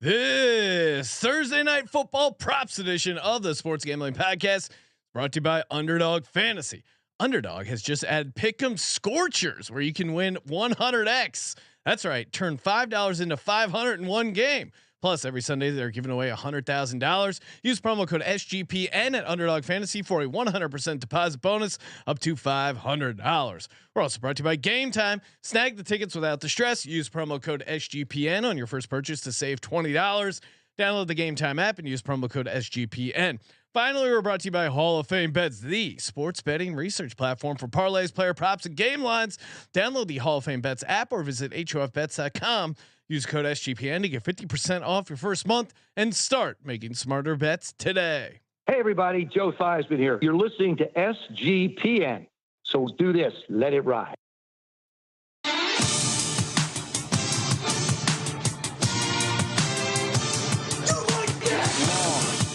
This Thursday night football props edition of the Sports Gambling Podcast brought to you by Underdog Fantasy. Underdog has just added Pick'em Scorchers, where you can win 100x. That's right, turn $5 into $500 in one game. Plus, every Sunday they're giving away $100,000. Use promo code SGPN at Underdog Fantasy for a 100% deposit bonus up to $500. We're also brought to you by Game Time. Snag the tickets without the stress. Use promo code SGPN on your first purchase to save $20. Download the Game Time app and use promo code SGPN. Finally, we're brought to you by Hall of Fame Bets, the sports betting research platform for parlays, player props, and game lines. Download the Hall of Fame Bets app or visit hofbets.com. Use code SGPN to get 50% off your first month and start making smarter bets today. Hey everybody, Joe Theismann here. You're listening to SGPN. So do this, let it ride.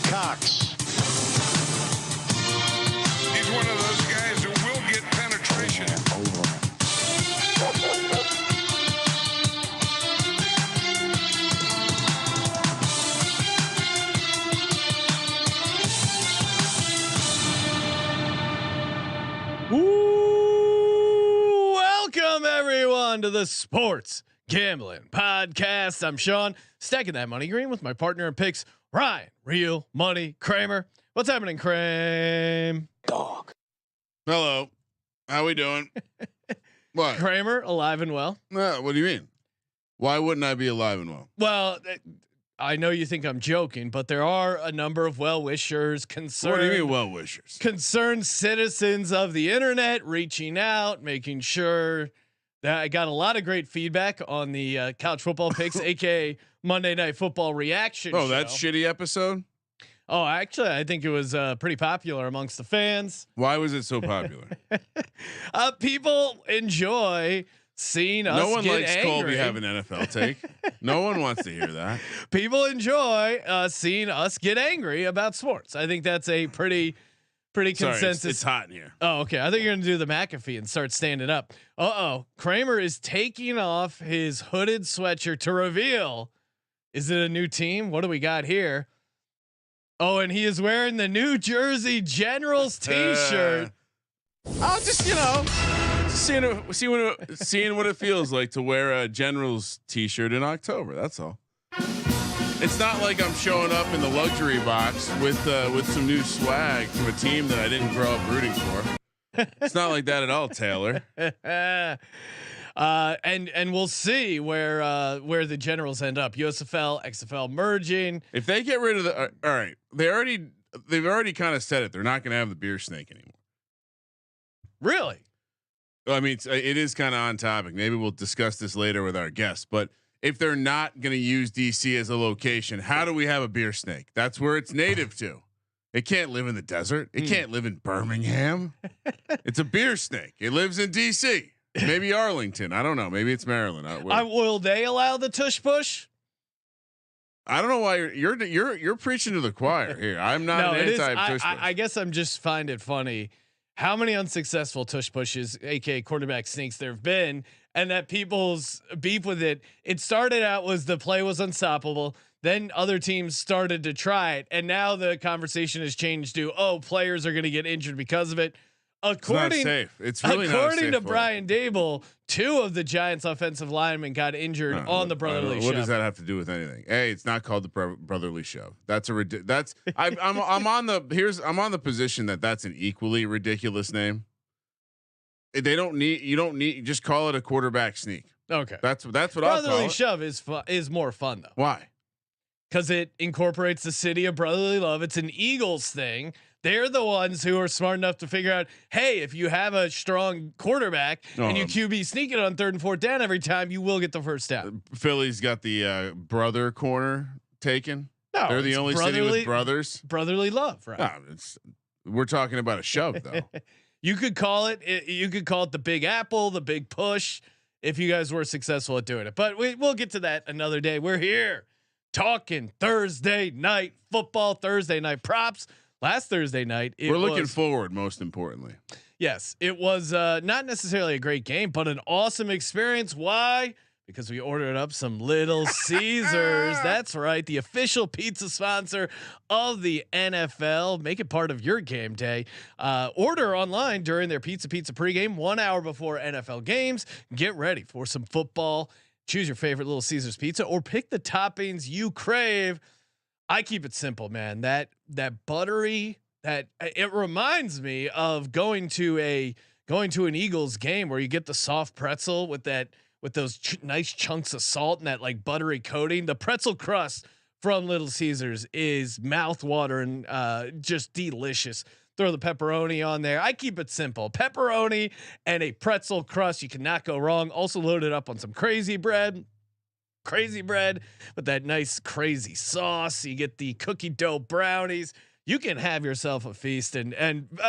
Cox. He's one of those guys who will get penetration. Ooh, welcome everyone to the Sports Gambling Podcast. I'm Sean, stacking that money green with my partner in picks, Ryan, Real Money Kramer. What's happening, Kramer? Dog. Hello. How we doing? What? Kramer, alive and well. What do you mean? Why wouldn't I be alive and well? Well, I know you think I'm joking, but there are a number of well-wishers, concerned. What do you mean well-wishers? Concerned citizens of the internet reaching out, making sure that I got a lot of great feedback on the Couch Football Picks, aka Monday Night Football reaction. Oh, show. that shitty episode? Oh, actually, I think it was pretty popular amongst the fans. Why was it so popular? People enjoy seeing us. No one get likes angry. Colby have an NFL take. No one wants to hear that. People enjoy seeing us get angry about sports. I think that's a pretty consensus. It's hot in here. Oh, okay. I think you're gonna do the McAfee and start standing up. Kramer is taking off his hooded sweatshirt to reveal. Is it a new team? What do we got here? Oh, and he is wearing the New Jersey Generals t-shirt. I'll just seeing what it feels like to wear a Generals t-shirt in October. That's all. It's not like I'm showing up in the luxury box with some new swag from a team that I didn't grow up rooting for. It's not like that at all, Taylor. And we'll see where the Generals end up. USFL, XFL merging. If they get rid of the all right, they've already kind of said it. They're not going to have the beer snake anymore. Really? I mean, it is kind of on topic. Maybe we'll discuss this later with our guests. But if they're not going to use DC as a location, how do we have a beer snake? That's where it's native to. It can't live in the desert. It can't live in Birmingham. It's a beer snake. It lives in DC. Maybe Arlington. I don't know. Maybe it's Maryland. Will they allow the tush push? I don't know why you're preaching to the choir here. I'm not an anti tush push. I guess I'm just find it funny how many unsuccessful tush pushes, aka quarterback sneaks, there have been, and that people's beef with it. It started out was the play was unstoppable. Then other teams started to try it, and now the conversation has changed to, players are going to get injured because of it. According to Brian Dable, 2 of the Giants' offensive linemen got injured on the brotherly shove. What does that have to do with anything? Hey, it's not called the brotherly shove. I'm on the position that's an equally ridiculous name. You don't need just call it a quarterback sneak. Okay, that's what I'll call it. Brotherly shove is more fun though. Why? Because it incorporates the city of brotherly love. It's an Eagles thing. They're the ones who are smart enough to figure out, hey, if you have a strong quarterback and you QB sneak it on 3rd and 4th down every time, you will get the first down. Philly's got the brother corner taken. No, they're the only city with brothers. Brotherly love, right? No, we're talking about a shove though. You could call it the Big Apple, the Big Push, if you guys were successful at doing it. But we'll get to that another day. We're here talking Thursday night football, Thursday night props. Last Thursday night, we're looking forward. Most importantly, yes, it was not necessarily a great game, but an awesome experience. Why? because we ordered up some Little Caesars. That's right, the official pizza sponsor of the NFL. Make it part of your game day. Order online during their pizza pregame 1 hour before NFL games. Get ready for some football. Choose your favorite Little Caesars pizza or pick the toppings you crave. I keep it simple, man. That buttery, that it reminds me of going to an Eagles game where you get the soft pretzel with those nice chunks of salt and that like buttery coating. The pretzel crust from Little Caesars is mouthwatering, just delicious. Throw the pepperoni on there. I keep it simple: pepperoni and a pretzel crust. You cannot go wrong. Also loaded up on some crazy bread with that nice crazy sauce. You get the cookie dough brownies. You can have yourself a feast, and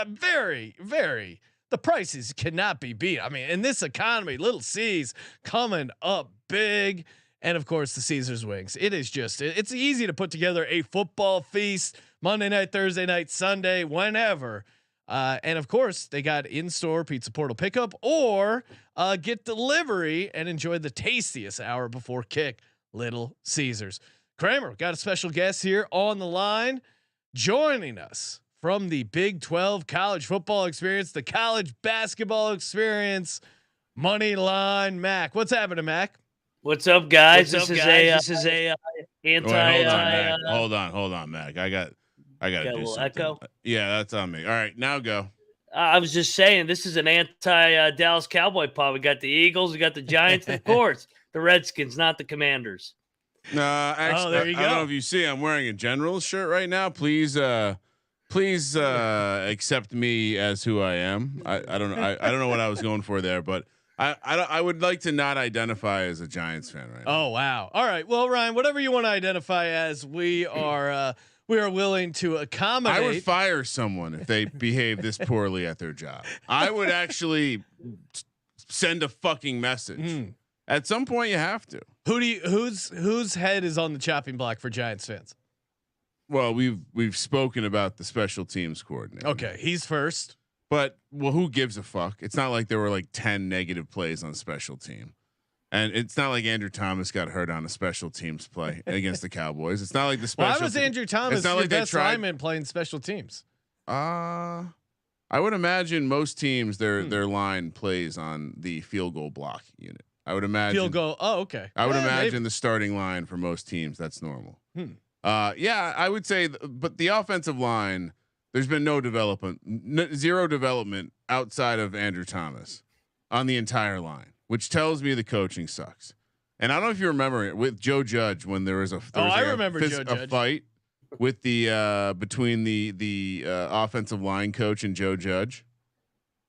very, very, the prices cannot be beat. I mean, in this economy, Little C's coming up big. And of course the Caesars wings. It's easy to put together a football feast Monday night, Thursday night, Sunday, whenever. And of course they got in-store pizza portal pickup or get delivery and enjoy the tastiest hour before kick. Little Caesars. Kramer, got a special guest here on the line joining us from the Big 12 college football experience, the college basketball experience, MoneylineMac. What's happening, Mac? What's up, guys? This is a anti. Hold on, Mac. I got to do a little something. echo. Yeah, that's on me. All right, now go. I was just saying, this is an anti Dallas Cowboy pod. We got the Eagles, we got the Giants, and of course the Redskins, not the Commanders. Actually, there you go. I don't know if you see, I'm wearing a Generals shirt right now. Please accept me as who I am. I don't know. I don't know what I was going for there, but I would like to not identify as a Giants fan right now. Oh wow! All right, well, Ryan, whatever you want to identify as, we are willing to accommodate. I would fire someone if they behave this poorly at their job. I would actually send a fucking message. At some point, you have to. Whose head is on the chopping block for Giants fans? Well, we've spoken about the special teams coordinator. Okay, he's first. But who gives a fuck? It's not like there were like 10 negative plays on special team. And it's not like Andrew Thomas got hurt on a special teams play against the Cowboys. It's not like the special. Why was Andrew Thomas your best lineman playing special teams? I would imagine most teams their line plays on the field goal block unit. I would imagine field goal. Oh, okay. I would imagine the starting line for most teams, that's normal. Yeah, I would say, but the offensive line, there's been no development, zero development outside of Andrew Thomas on the entire line, which tells me the coaching sucks. And I don't know if you remember it with Joe Judge when there was a fight with the between the offensive line coach and Joe Judge.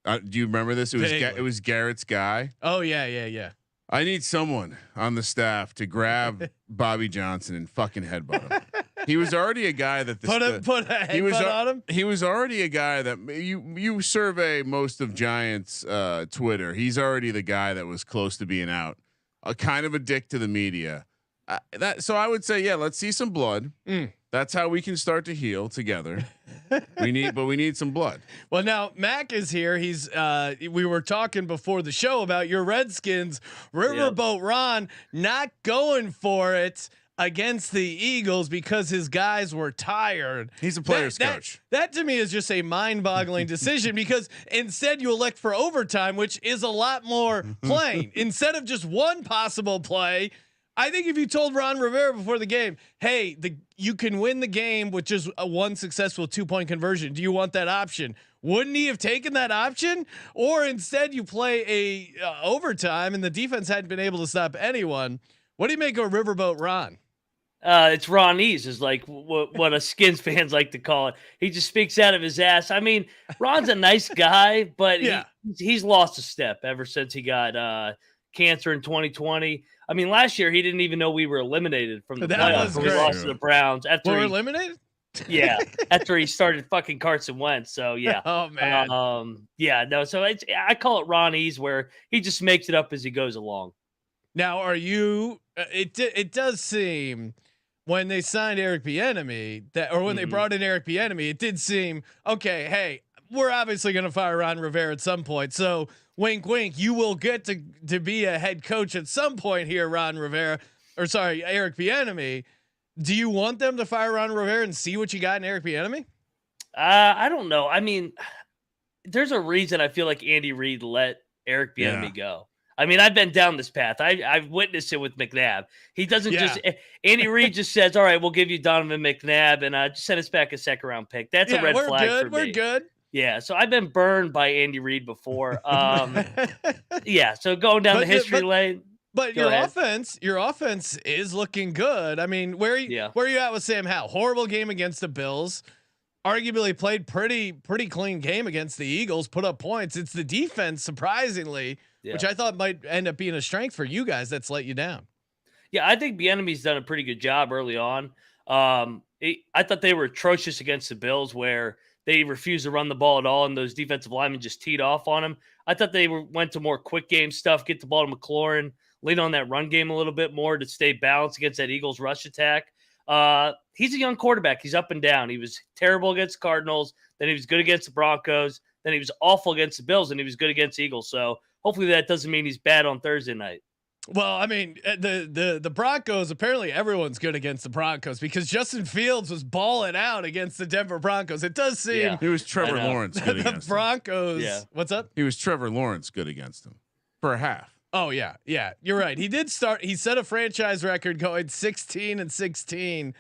Do you remember this? It was Garrett's guy. Oh yeah. I need someone on the staff to grab Bobby Johnson and fucking headbutt him. He was already a guy that put a headbutt on him. He was already a guy that you survey most of Giants Twitter. He's already the guy that was close to being out. A kind of a dick to the media. So I would say, yeah, let's see some blood. That's how we can start to heal together. we need some blood. Well, now Mac is here. He's we were talking before the show about your Redskins. Riverboat Ron not going for it against the Eagles because his guys were tired. He's a player's coach. That to me is just a mind-boggling decision because instead you elect for overtime, which is a lot more playing. Instead of just one possible play, I think if you told Ron Rivera before the game, hey, you can win the game with just a one successful 2-point conversion. Do you want that option? Wouldn't he have taken that option? Or instead you play a overtime and the defense hadn't been able to stop anyone. What do you make of Riverboat Ron? It's Ronese is like what a Skins fans like to call it. He just speaks out of his ass. I mean, Ron's a nice guy, but he's lost a step ever since he got cancer in 2020. I mean, last year he didn't even know we were eliminated from the playoffs. We lost to the Browns after we were eliminated. Yeah, after he started fucking Carson Wentz. So yeah. Oh man. Yeah. No. So I call it Ronese, where he just makes it up as he goes along. Now, are you? It does seem when they signed Eric Bieniemy when they brought in Eric Bieniemy, it did seem okay. Hey, we're obviously going to fire Ron Rivera at some point. So wink, wink, you will get to be a head coach at some point here, Ron Rivera, or sorry, Eric Bieniemy. Do you want them to fire Ron Rivera and see what you got in Eric Bieniemy? I don't know. I mean, there's a reason I feel like Andy Reid let Eric Bieniemy go. I mean, I've been down this path. I've witnessed it with McNabb. He doesn't just Andy Reid just says, "All right, we'll give you Donovan McNabb and just send us back a second round pick." That's a red flag for me. We're good. Yeah, so I've been burned by Andy Reid before. Yeah, so going down the history lane. But your offense is looking good. I mean, where are you at with Sam Howell? Horrible game against the Bills. Arguably played pretty clean game against the Eagles, put up points. It's the defense, surprisingly, which I thought might end up being a strength for you guys, that's let you down. Yeah, I think Bieniemy's done a pretty good job early on. I thought they were atrocious against the Bills, where they refused to run the ball at all, and those defensive linemen just teed off on them. I thought they went to more quick game stuff, get the ball to McLaurin, lean on that run game a little bit more to stay balanced against that Eagles rush attack. He's a young quarterback. He's up and down. He was terrible against the Cardinals. Then he was good against the Broncos. Then he was awful against the Bills, and he was good against the Eagles. So hopefully that doesn't mean he's bad on Thursday night. Well, I mean, the Broncos, apparently everyone's good against the Broncos because Justin Fields was balling out against the Denver Broncos. It does seem he was Trevor Lawrence good against the Broncos. Yeah. What's up? He was Trevor Lawrence good against him for a half. Oh yeah. You're right. He did start. He set a franchise record going 16-16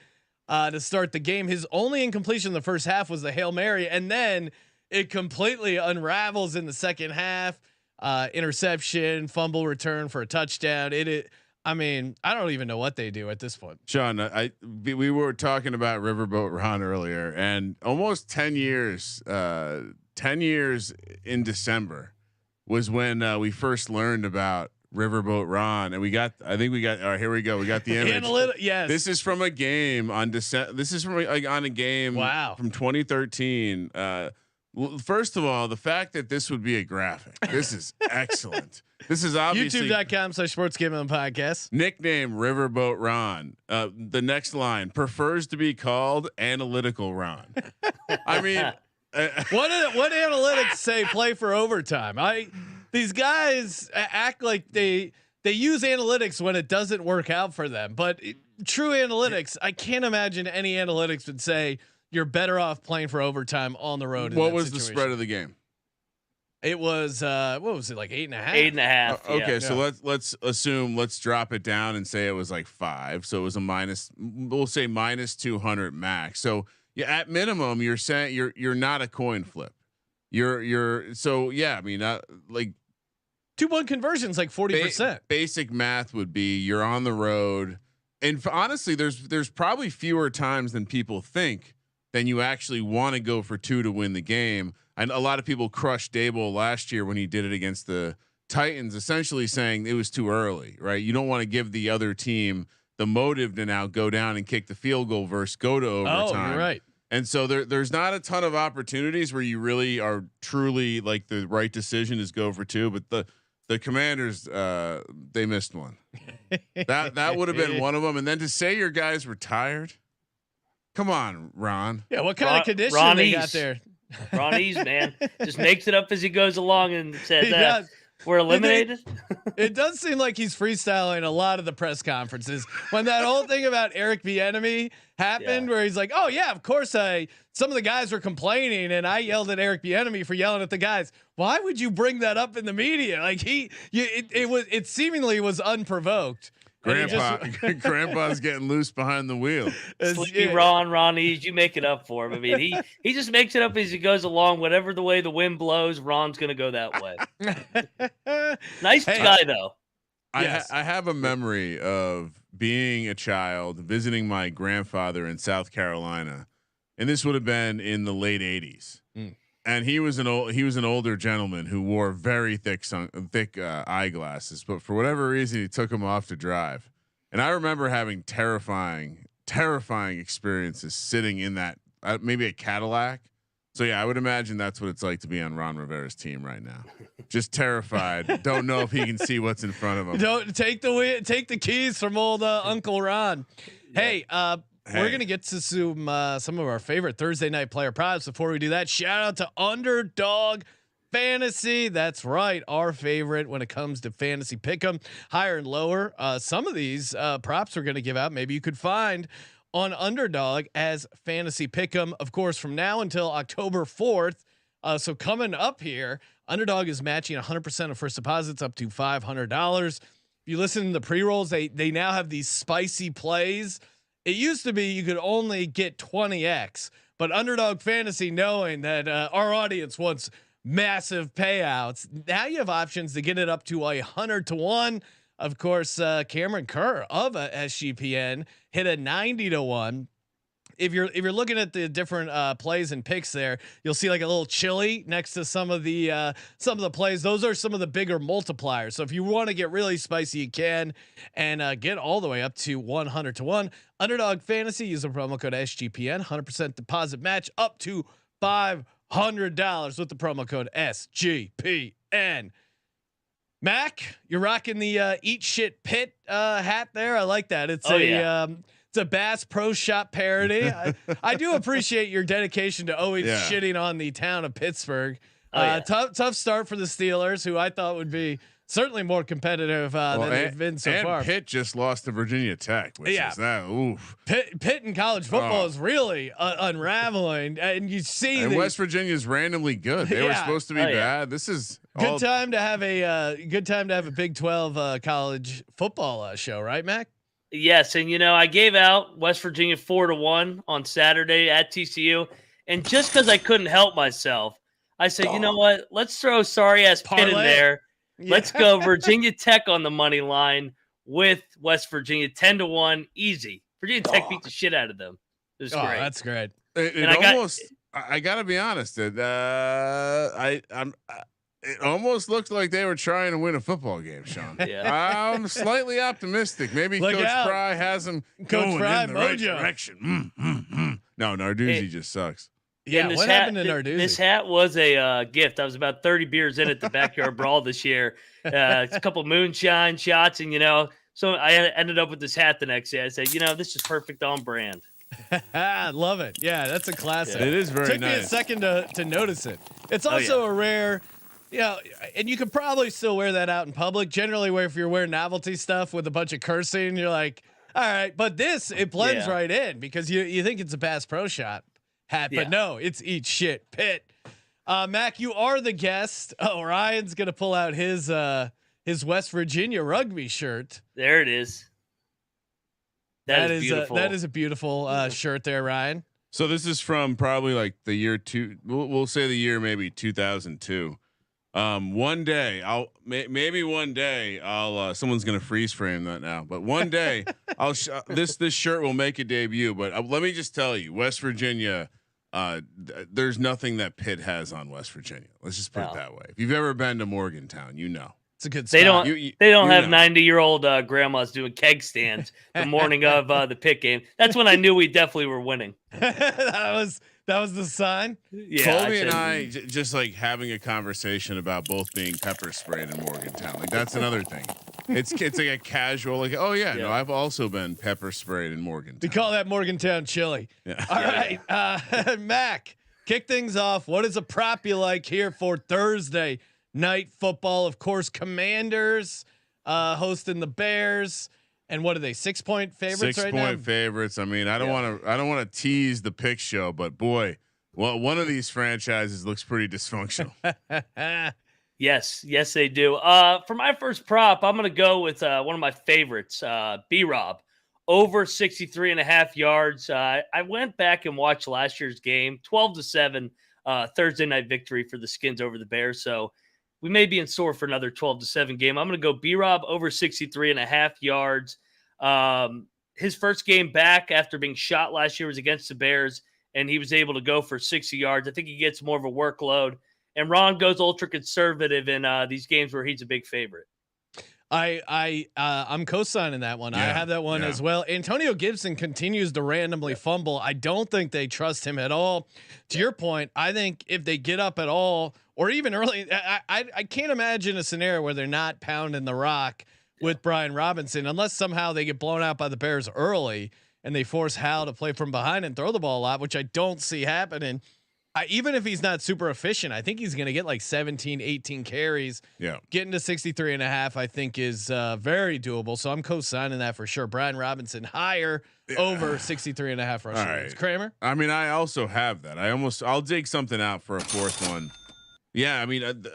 to start the game. His only incompletion in the first half was the Hail Mary, and then it completely unravels in the second half. Interception, fumble return for a touchdown. I mean, I don't even know what they do at this point. Sean, we were talking about Riverboat Ron earlier, and almost 10 years in December was when we first learned about Riverboat Ron, and I think we got. All right, here we go. We got the image. Yes. This is from a game on December. This is from on a game. Wow. From 2013. First of all, the fact that this would be a graphic, this is excellent. This is obviously YouTube.com/sportsgambling-podcast. Nickname Riverboat Ron. The next line prefers to be called Analytical Ron. I mean, what analytics say play for overtime? These guys act like they use analytics when it doesn't work out for them, but true analytics, I can't imagine any analytics would say you're better off playing for overtime on the road. What was the spread of the game? It was what was it, like 8.5? 8.5. Okay, so let's assume, let's drop it down and say it was like 5. So it was a minus. We'll say minus 200 max. So at minimum, you're saying you're not a coin flip. So yeah. I mean, like 2-1 conversions, like 40%. Basic math would be you're on the road, and honestly, there's probably fewer times than people think then you actually want to go for 2 to win the game. And a lot of people crushed Dable last year when he did it against the Titans, essentially saying it was too early, right? You don't want to give the other team the motive to now go down and kick the field goal versus go to overtime. Oh, you're right. And so there's not a ton of opportunities where you really are truly like the right decision is go for 2, but the Commanders, they missed one. That would have been one of them. And then to say your guys were tired. Come on, Ron. Yeah, what kind of conditioning they got there? Ron Ease, man, just makes it up as he goes along and says, "We're eliminated." It does seem like he's freestyling a lot of the press conferences. When that whole thing about Eric Bieniemy happened, where he's like, "Oh yeah, of course some of the guys were complaining, and I yelled at Eric Bieniemy for yelling at the guys." Why would you bring that up in the media? Like it seemingly was unprovoked. Grandpa's getting loose behind the wheel. Ron Ease, you make it up for him. I mean, he just makes it up as he goes along. Whatever the way the wind blows, Ron's going to go that way. Nice guy though. I have a memory of being a child, visiting my grandfather in South Carolina, and this would have been in the late '80s. And he was an older gentleman who wore very thick eyeglasses, but for whatever reason he took them off to drive. And I remember having terrifying experiences sitting in that maybe a Cadillac. So yeah, I would imagine that's what it's like to be on Ron Rivera's team right now. Just terrified. Don't know if he can see what's in front of him. Don't take the keys from old Uncle Ron. Yeah. Hey, we're gonna get to some of our favorite Thursday night player props. Before we do that, shout out to Underdog Fantasy. That's right, our favorite when it comes to fantasy pick'em, higher and lower. Some of these props we're gonna give out. Maybe you could find on Underdog as fantasy pick'em. Of course, from now until October 4th. So coming up here, Underdog is matching 100% of first deposits up to $500. If you listen to the pre-rolls, they now have these spicy plays. It used to be you could only get 20x, but Underdog Fantasy, knowing that our audience wants massive payouts, now you have options to get it up to 100-1. Of course, Cameron Kerr of SGPN hit a 90-1. If you're looking at the different plays and picks there, you'll see like a little chili next to some of the plays. Those are some of the bigger multipliers. So if you want to get really spicy, you can, and get all the way up to 100-1. Underdog Fantasy, use the promo code SGPN, 100% deposit match up to $500 with the promo code SGPN. Mac, you're rocking the Eat Shit Pit hat there. I like that. It's it's a Bass Pro Shop parody. I do appreciate your dedication to always shitting on the town of Pittsburgh. Tough start for the Steelers, who I thought would be certainly more competitive than they've been so far. And Pitt just lost to Virginia Tech, which is that. Oof. Pitt in college football is really unraveling, and you see. And West Virginia's randomly good. They were supposed to be bad. This is good time to have a Big 12 college football show, right, Mac? Yes, and I gave out West Virginia 4-1 on Saturday at TCU, and just because I couldn't help myself, I said, you know what? Let's throw sorry ass Pitt in there. Yeah. Let's go Virginia Tech on the money line with West Virginia 10-1, easy. Virginia Tech beat the shit out of them. It was great. That's great. I gotta be honest. It almost looked like they were trying to win a football game, Sean. Yeah. I'm slightly optimistic. Maybe Coach Fry has them going in the right direction. No, Narduzzi just sucks. Yeah, what happened to Narduzzi? This hat was a gift. I was about 30 beers in at the backyard brawl this year. It's a couple moonshine shots, and so I ended up with this hat the next day. I said, this is perfect on brand. I love it. Yeah, that's a classic. It is very nice. Took me a second to notice it. It's also a rare. And you could probably still wear that out in public. Generally, where if you're wearing novelty stuff with a bunch of cursing, you're like, all right. But it blends right in because you think it's a Bass Pro Shop hat, but no, it's Eat Shit Pit. Mac, you are the guest. Oh, Ryan's gonna pull out his West Virginia rugby shirt. There it is. That is beautiful. That is a beautiful shirt there, Ryan. So this is from probably like the year we'll say the year maybe 2002. One day I'll someone's gonna freeze frame that now, but one day this shirt will make a debut. But let me just tell you, West Virginia, there's nothing that Pitt has on West Virginia. Let's just put it that way. If you've ever been to Morgantown, it's a good spot. They don't have 90-year-old grandmas doing keg stands the morning of the Pitt game. That's when I knew we definitely were winning. That was the sign. Yeah, Colby and I just like having a conversation about both being pepper sprayed in Morgantown. Like that's another thing. It's like a casual like, oh yeah, no, I've also been pepper sprayed in Morgantown. We call that Morgantown chili. Yeah. All right, Mac, kick things off. What is a prop you like here for Thursday night football? Of course, Commanders hosting the Bears. And what are they? 6-point favorites right now? 6-point favorites. I mean, I don't want to tease the pick show, but boy, one of these franchises looks pretty dysfunctional. Yes, they do. For my first prop, I'm going to go with one of my favorites, B-Rob, over 63.5 yards. I went back and watched last year's game, 12-7 Thursday night victory for the Skins over the Bears. So we may be in store for another 12-7 game. I'm going to go B-Rob over 63.5 yards. His first game back after being shot last year was against the Bears, and he was able to go for 60 yards. I think he gets more of a workload. And Ron goes ultra conservative in these games where he's a big favorite. I'm co-signing that one. I have that one as well. Antonio Gibson continues to randomly fumble. I don't think they trust him at all. To your point, I think if they get up at all, or even early, I can't imagine a scenario where they're not pounding the rock with Brian Robinson, unless somehow they get blown out by the Bears early and they force Hal to play from behind and throw the ball a lot, which I don't see happening. Even if he's not super efficient, I think he's going to get like 17, 18 carries. Yeah. Getting to 63.5, I think is very doable. So I'm co-signing that for sure. Brian Robinson higher over 63.5 rushing yards. Kramer. I mean, I also have that. I'll dig something out for a fourth one. Yeah. I mean,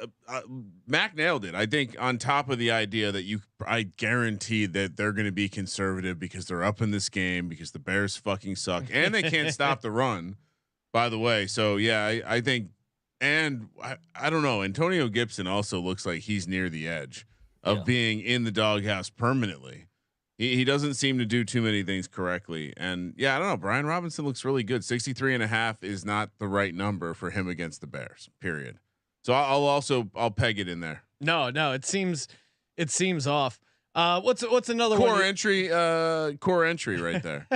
Mac nailed it. I think on top of the idea that I guarantee that they're going to be conservative because they're up in this game because the Bears fucking suck and they can't stop the run. By the way, so yeah, I think, and I don't know. Antonio Gibson also looks like he's near the edge of being in the doghouse permanently. He doesn't seem to do too many things correctly, and yeah, I don't know. Brian Robinson looks really good. 63.5 is not the right number for him against the Bears. Period. So I'll peg it in there. No, it seems off. What's another core entry right there.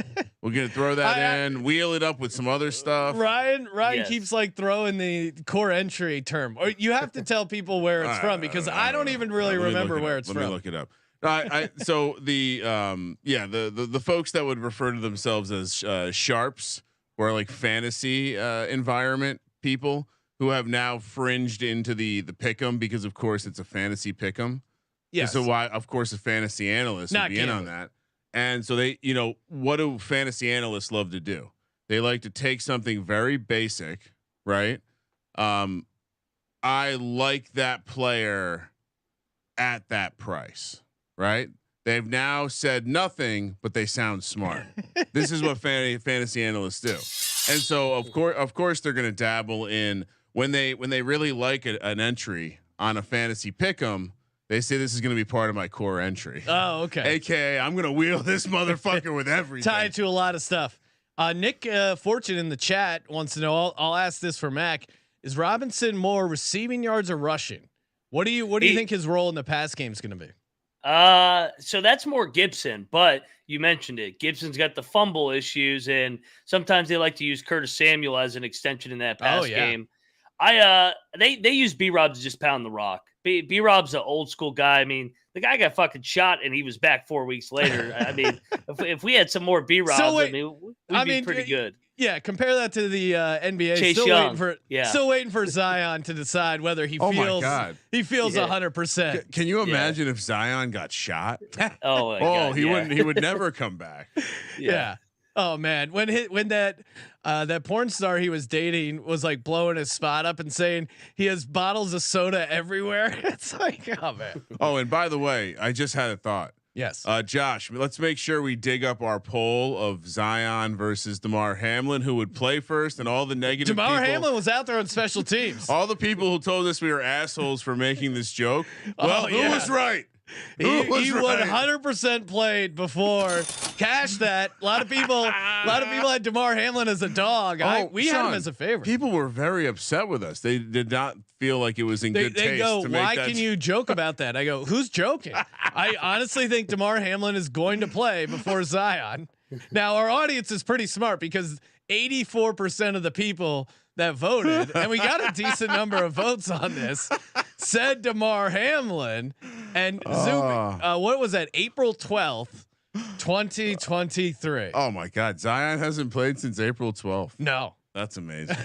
We're gonna throw that in, wheel it up with some other stuff. Ryan keeps like throwing the core entry term, or you have to tell people where it's from because I don't even really remember where it's from. Let me look it up. So the folks that would refer to themselves as sharps or like fantasy environment people who have now fringed into the pick'em because of course it's a fantasy pick'em. Yeah. So why, of course, a fantasy analyst would be in on that. And so they, what do fantasy analysts love to do? They like to take something very basic, right? I like that player at that price, right? They've now said nothing, but they sound smart. This is what fantasy analysts do. And so of course they're going to dabble in when they really like an entry on a fantasy pick'em. They say this is going to be part of my core entry. Oh, okay. AKA I'm going to wheel this motherfucker with everything. Tied to a lot of stuff. Nick Fortune in the chat wants to know. I'll ask this for Mac. Is Robinson more receiving yards or rushing? What do you think his role in the pass game is going to be? So that's more Gibson, but you mentioned it. Gibson's got the fumble issues, and sometimes they like to use Curtis Samuel as an extension in that pass game. They use B-Rob to just pound the rock. B-Rob's an old school guy. I mean, the guy got fucking shot and he was back 4 weeks later. I mean, if we had some more B-Robs, we'd be pretty good. Yeah, compare that to the NBA. Chase Young. Still waiting for Zion to decide whether he feels 100%. Can you imagine if Zion got shot? Oh, my God, he wouldn't. He would never come back. Yeah. Oh man, when that porn star he was dating was like blowing his spot up and saying he has bottles of soda everywhere. It's like, oh man. Oh, and by the way, I just had a thought. Yes. Josh, let's make sure we dig up our poll of Zion versus Damar Hamlin, who would play first, and all the negative. Damar Hamlin was out there on special teams. All the people who told us we were assholes for making this joke. Well, who was right? He 100% played before. Cash that. A lot of people had Damar Hamlin as a dog. We had him as a favorite. People were very upset with us. They did not feel like it was in good taste. They go, why can you joke about that? I go, who's joking? I honestly think Damar Hamlin is going to play before Zion. Now our audience is pretty smart because 84% of the people that voted, and we got a decent number of votes on this, said Damar Hamlin. And what was that? April 12th, 2023. Oh my God. Zion hasn't played since April 12th. No. That's amazing.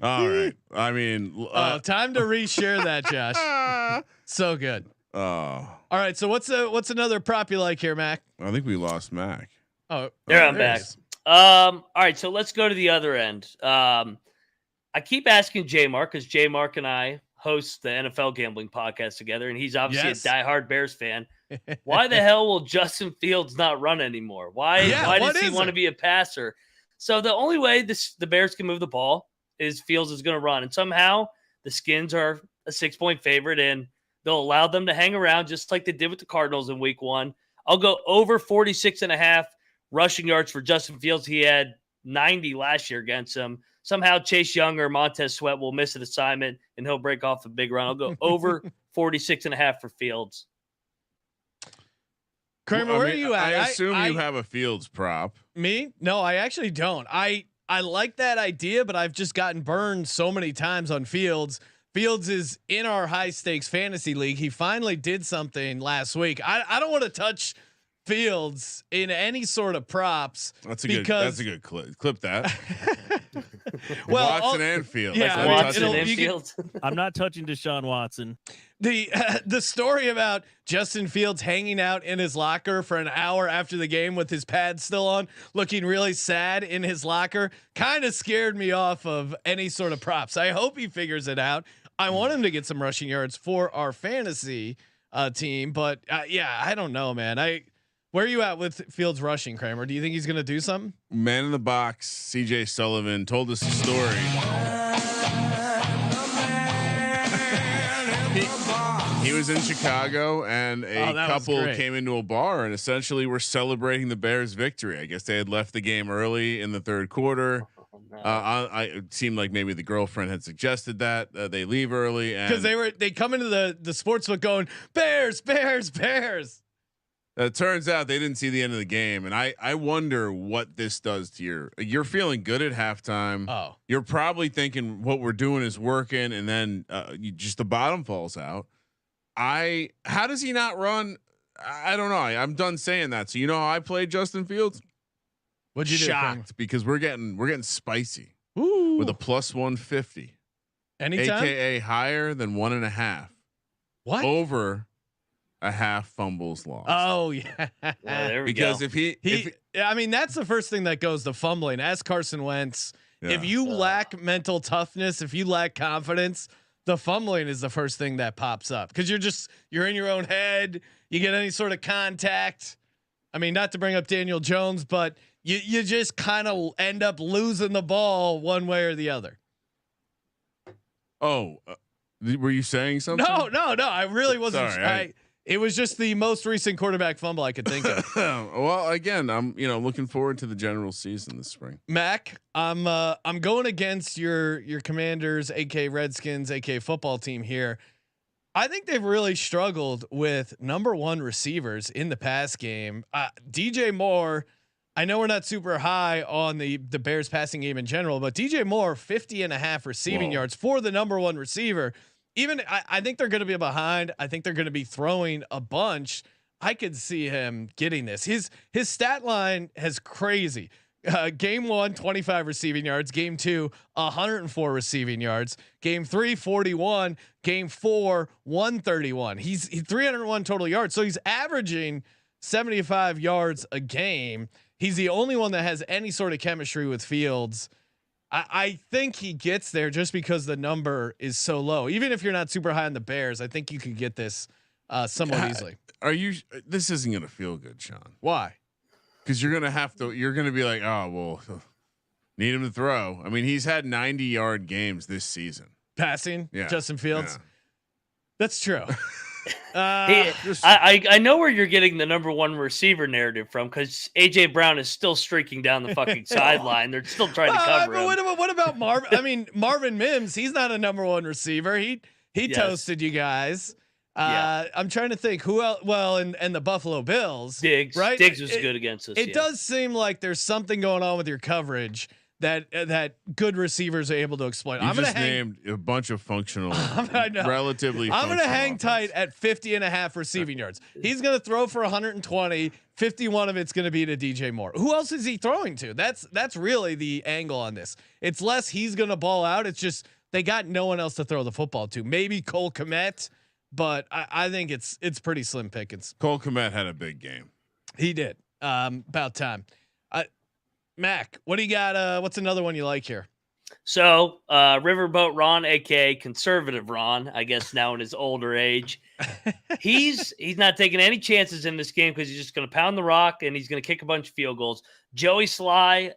All right. I mean, time to reshare that, Josh. So good. All right. So what's another prop you like here, Mac? I think we lost Mac. I'm back. All right. So let's go to the other end. I keep asking J Mark because J Mark and I host the NFL gambling podcast together, and he's obviously a diehard Bears fan. Why the hell will Justin Fields not run anymore? Why does he want to be a passer? So the only way the Bears can move the ball is Fields is going to run, and somehow the Skins are a 6-point favorite, and they'll allow them to hang around just like they did with the Cardinals in Week 1. I'll go over 46.5 rushing yards for Justin Fields. He had 90 last year against him. Somehow Chase Young or Montez Sweat will miss an assignment and he'll break off a big run. I'll go over 46.5 for Fields. Kramer, where are you at? I assume you have a Fields prop. Me? No, I actually don't. I like that idea, but I've just gotten burned so many times on Fields. Fields is in our high stakes fantasy league. He finally did something last week. I don't want to touch Fields in any sort of props. That's a good clip. Clip that. Well, Watson and Fields. Yeah, Watson and you Fields. I'm not touching Deshaun Watson. The story about Justin Fields hanging out in his locker for an hour after the game with his pads still on, looking really sad in his locker, kind of scared me off of any sort of props. I hope he figures it out. I want him to get some rushing yards for our fantasy team, but yeah, I don't know, man. Where are you at with Fields rushing, Kramer? Do you think he's going to do something? Man in the box, CJ Sullivan told us a story. He was in Chicago, and a couple came into a bar and essentially were celebrating the Bears' victory. I guess they had left the game early in the third quarter. It seemed like maybe the girlfriend had suggested that they leave early, because they come into the sportsbook going Bears, Bears, Bears. It turns out they didn't see the end of the game, and I wonder what this does to you're feeling good at halftime. Oh, you're probably thinking what we're doing is working, and then the bottom falls out. How does he not run? I don't know. I'm done saying that. So you know how I played Justin Fields? What'd you Shocked do? Because we're getting spicy. Ooh. With a +150. Anytime? AKA higher than 1.5. What? Over a half fumbles lost. Oh yeah. There we because go. I mean, that's the first thing that goes to fumbling. Ask Carson Wentz. Yeah. If you lack mental toughness, if you lack confidence, the fumbling is the first thing that pops up because you're in your own head. You get any sort of contact. I mean, not to bring up Daniel Jones, but you just kind of end up losing the ball one way or the other. Oh, were you saying something? No. I really wasn't. Sorry, It was just the most recent quarterback fumble I could think of. Well, again, I'm looking forward to the general season this spring. Mac, I'm going against your Commanders, aka Redskins, aka football team here. I think they've really struggled with number one receivers in the pass game. DJ Moore, I know we're not super high on the Bears passing game in general, but DJ Moore 50.5 receiving yards for the number one receiver. Even I think they're going to be behind. I think they're going to be throwing a bunch. I could see him getting this. His stat line has crazy. Game 1, 25 receiving yards. Game 2, 104 receiving yards. Game 3, 41. Game 4, 131. He's 301 total yards. So he's averaging 75 yards a game. He's the only one that has any sort of chemistry with Fields. I think he gets there just because the number is so low. Even if you're not super high on the Bears, I think you could get this somewhat easily. This isn't going to feel good, Sean. Why? Because you're going to be like, oh, well, need him to throw. I mean, he's had 90-yard games this season. Passing, yeah. Justin Fields. Yeah. That's true. I know where you're getting the number one receiver narrative from because AJ Brown is still streaking down the fucking sideline. They're still trying to cover him. What about Marvin? I mean, Marvin Mims. He's not a number one receiver. He toasted you guys. I'm trying to think who else. Well, and the Buffalo Bills. Diggs, right? Diggs was good against us. It does seem like there's something going on with your coverage that good receivers are able to exploit. I'm going to named a bunch of functional, relatively. I'm going to hang tight at 50.5 receiving yards. He's going to throw for 120. 51 of it's going to be to DJ Moore. Who else is he throwing to? That's really the angle on this. It's less he's going to ball out. It's just they got no one else to throw the football to. Maybe Cole Kmet, but I think it's pretty slim pickings. Cole Kmet had a big game. He did. About time. Mac, what do you got? What's another one you like here? So, Riverboat Ron, aka Conservative Ron, I guess now in his older age, he's not taking any chances in this game because he's just going to pound the rock and he's going to kick a bunch of field goals. Joey Sly,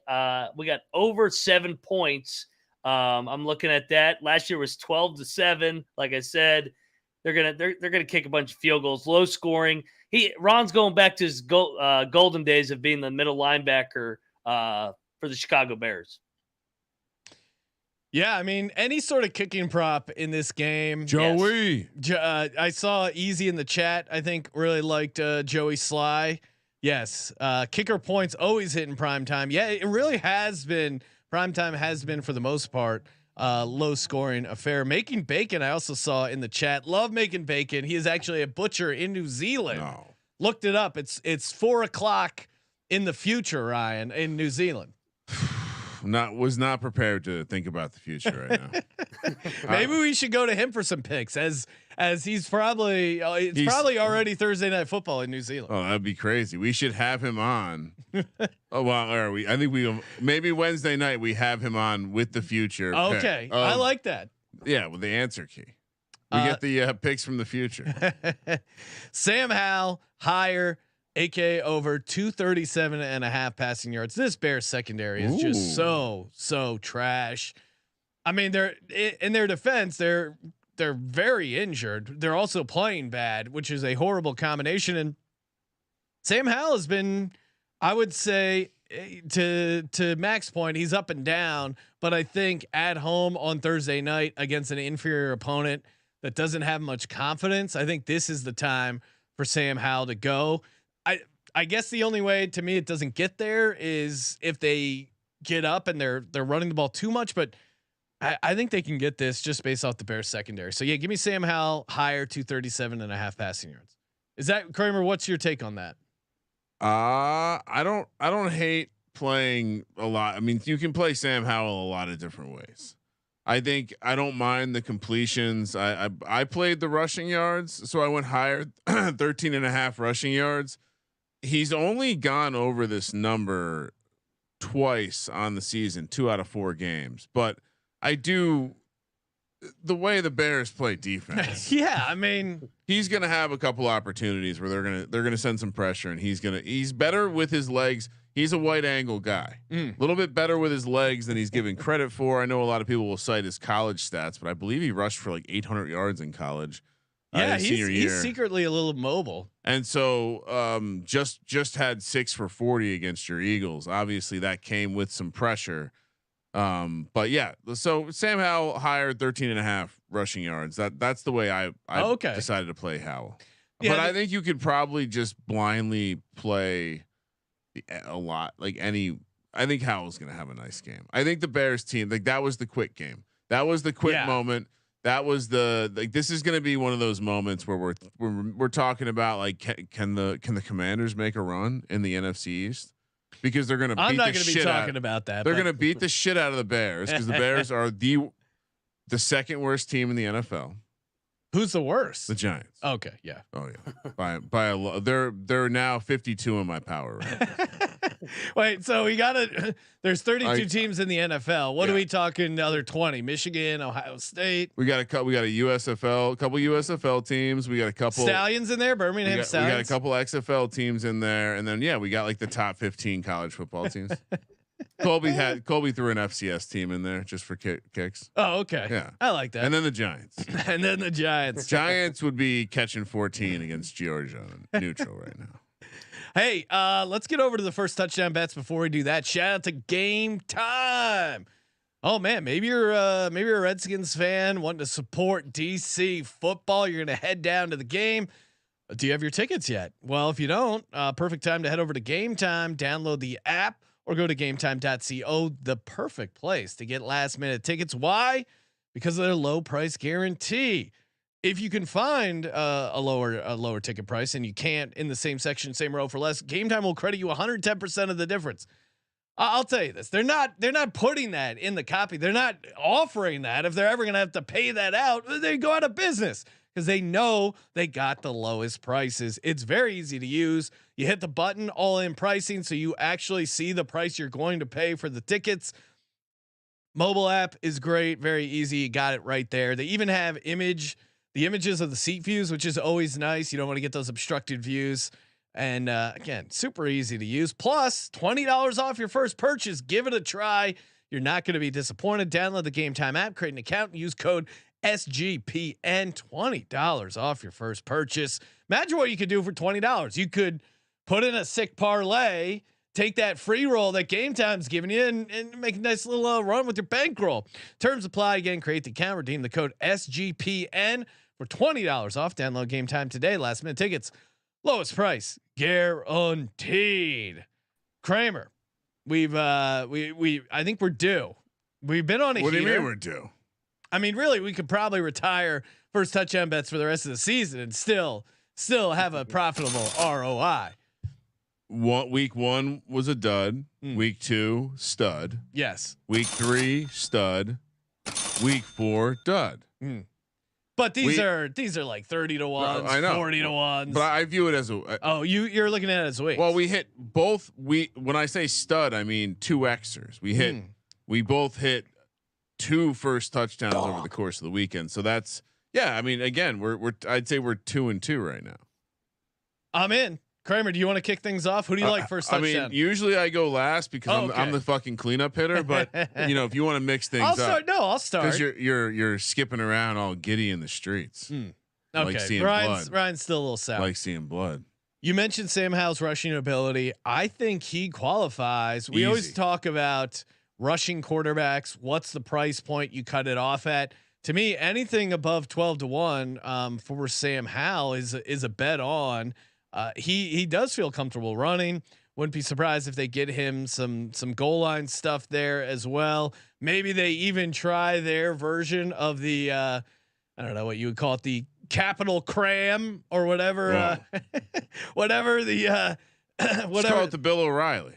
we got over 7 points. I'm looking at that. Last year was 12-7. Like I said, they're gonna kick a bunch of field goals, low scoring. Ron's going back to his golden days of being the middle linebacker for the Chicago Bears. Yeah, I mean, any sort of kicking prop in this game. Joey. Yes. I saw Easy in the chat. I think really liked Joey Sly. Yes. Kicker points always hitting prime time. Yeah, it really has been. Prime time has been for the most part low scoring affair. Making Bacon, I also saw in the chat. Love Making Bacon. He is actually a butcher in New Zealand. No. Looked it up. It's 4:00 in the future, Ryan, in New Zealand. Was not prepared to think about the future right now. Maybe we should go to him for some picks as he's probably probably already Thursday Night Football in New Zealand. Oh, that'd be crazy. We should have him on. Oh well, are we? I think maybe Wednesday night we have him on with the future. Okay, I like that. Yeah, with the answer key. We get the picks from the future. Sam Howell higher, AK over 237.5 passing yards. This Bears secondary is just so trash. I mean, they're in their defense, they're very injured. They're also playing bad, which is a horrible combination. And Sam Howell has been, I would say, to Mac's point, he's up and down. But I think at home on Thursday night against an inferior opponent that doesn't have much confidence, I think this is the time for Sam Howell to go. I guess the only way to me it doesn't get there is if they get up and they're running the ball too much, but I think they can get this just based off the Bears secondary. So yeah, give me Sam Howell higher 237.5 passing yards. Is that Kramer? What's your take on that? I don't hate playing a lot. I mean, you can play Sam Howell a lot of different ways. I think I don't mind the completions. I played the rushing yards, so I went higher, 13.5 rushing yards. He's only gone over this number twice on the season, 2 out of 4 games. But the way the Bears play defense. Yeah, I mean, he's going to have a couple opportunities where they're going to send some pressure, and he's better with his legs. He's a wide angle guy, a little bit better with his legs than he's given credit for. I know a lot of people will cite his college stats, but I believe he rushed for like 800 yards in college. Yeah, he's secretly a little mobile. And so just had 6 for 40 against your Eagles. Obviously that came with some pressure. But yeah, so Sam Howell higher 13.5 rushing yards. That's the way I decided to play Howell. Yeah, but I think you could probably just blindly play a lot. I think Howell's going to have a nice game. I think the Bears team, that was the quick game. That was the quick moment. That was this is going to be one of those moments where we're talking about can the Commanders make a run in the NFC East, because they're going to. I'm not going to be talking about that. They're going to beat the shit out of the Bears because the Bears are the second worst team in the NFL. Who's the worst? The Giants. Okay, yeah. Oh yeah, by a lot. They're now 52 in my power rank. Wait, so we got to. There's 32 teams in the NFL. What are we talking? The other 20? Michigan, Ohio State. We got a couple. We got a couple USFL teams. We got a couple Stallions in there. Birmingham Stallions. We got a couple XFL teams in there, and then we got like the top 15 college football teams. Colby threw an FCS team in there just for kicks. Oh, okay. Yeah, I like that. And then the Giants. Giants would be catching 14 against Georgia neutral right now. Hey, let's get over to the first touchdown bets before we do that. Shout out to Game Time. Oh man, maybe you're a Redskins fan wanting to support DC football. You're gonna head down to the game. Do you have your tickets yet? Well, if you don't, perfect time to head over to Game Time. Download the app or go to gametime.co. The perfect place to get last minute tickets. Why? Because of their low price guarantee. If you can find a lower ticket price and you can't in the same section, same row for less, Game Time will credit you 110% of the difference. I'll tell you this: they're not putting that in the copy. They're not offering that. If they're ever going to have to pay that out, they go out of business because they know they got the lowest prices. It's very easy to use. You hit the button, all in pricing, so you actually see the price you're going to pay for the tickets. Mobile app is great, very easy. You got it right there. They even have the images of the seat views, which is always nice. You don't want to get those obstructed views. And again, super easy to use. Plus $20 off your first purchase. Give it a try. You're not going to be disappointed. Download the Game Time app, create an account, and use code SGPN. $20 off your first purchase. Imagine what you could do for $20. You could put in a sick parlay, take that free roll that Game Time's giving you, and make a nice little run with your bankroll. Terms apply. Again, create the account, redeem the code SGPN for $20 off. Download Game Time today. Last minute tickets, lowest price guaranteed. Kramer, I think we're due. We've been on a What heater. do you mean we're due? I mean, really, we could probably retire first touchdown bets for the rest of the season and still still have a profitable ROI. Week 1 was a dud. Week 2 stud. Yes. Week 3 stud. Week 4 dud. But these are like 30 to 1s, I know. 40 to 1s. But I view it as a. Oh, you're looking at it as weeks. Well, we hit both. When I say stud, I mean 2 Xers. We both hit 2 first touchdowns over the course of the weekend. So that's I mean, again, I'd say we're 2-2 right now. I'm in. Kramer, do you want to kick things off? Who do you like first touchdown? I mean, usually I go last because I'm the fucking cleanup hitter. But if you want to mix things up, I'll start because you're skipping around all giddy in the streets. Okay, Like seeing Ryan's still a little sour. Like seeing blood. You mentioned Sam Howell's rushing ability. I think he qualifies. We always talk about rushing quarterbacks. What's the price point you cut it off at? To me, anything above 12 to 1 for Sam Howell is a bet on. He does feel comfortable running. Wouldn't be surprised if they get him some goal line stuff there as well. Maybe they even try their version of the I don't know what you would call it, the capital cram or whatever. Whatever the whatever. Let's call it the Bill O'Reilly.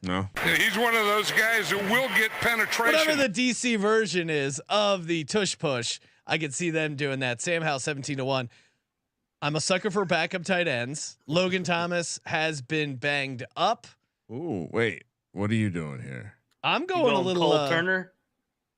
No, He's one of those guys who will get penetration. Whatever the DC version is of the tush push, I could see them doing that. Sam Howell 17 to 1. I'm a sucker for backup tight ends. Logan Thomas has been banged up. Ooh, wait. What are you doing here? I'm going a little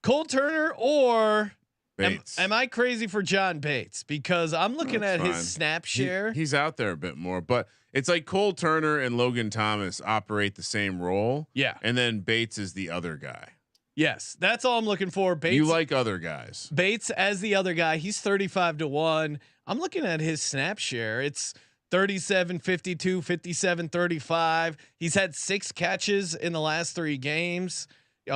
Cole Turner or Bates. Am I crazy for John Bates? Because I'm looking at his snap share. He's out there a bit more, but it's like Cole Turner and Logan Thomas operate the same role. Yeah. And then Bates is the other guy. Yes. That's all I'm looking for. Bates. You like other guys. Bates as the other guy. He's 35 to 1. I'm looking at his snap share. It's 37, 52, 57, 35. He's had 6 catches in the last 3 games.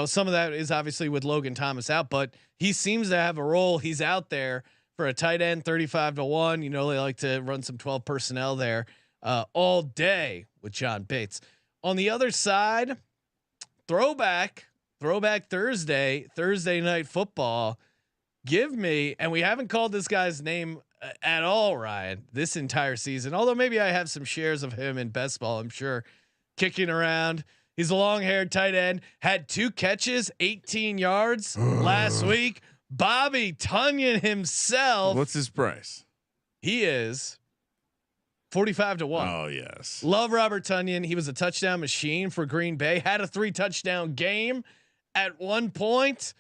Some of that is obviously with Logan Thomas out, but he seems to have a role. He's out there for a tight end, 35 to 1. They like to run some 12 personnel there all day with John Bates. On the other side, throwback Thursday night football. Give me, and we haven't called this guy's name at all, Ryan, this entire season. Although maybe I have some shares of him in best ball, I'm sure, kicking around. He's a long-haired tight end, had 2 catches, 18 yards last week. Bobby Tonyan himself. What's his price? He is 45 to 1. Oh yes. Love Robert Tonyan. He was a touchdown machine for Green Bay. Had a 3 touchdown game at one point.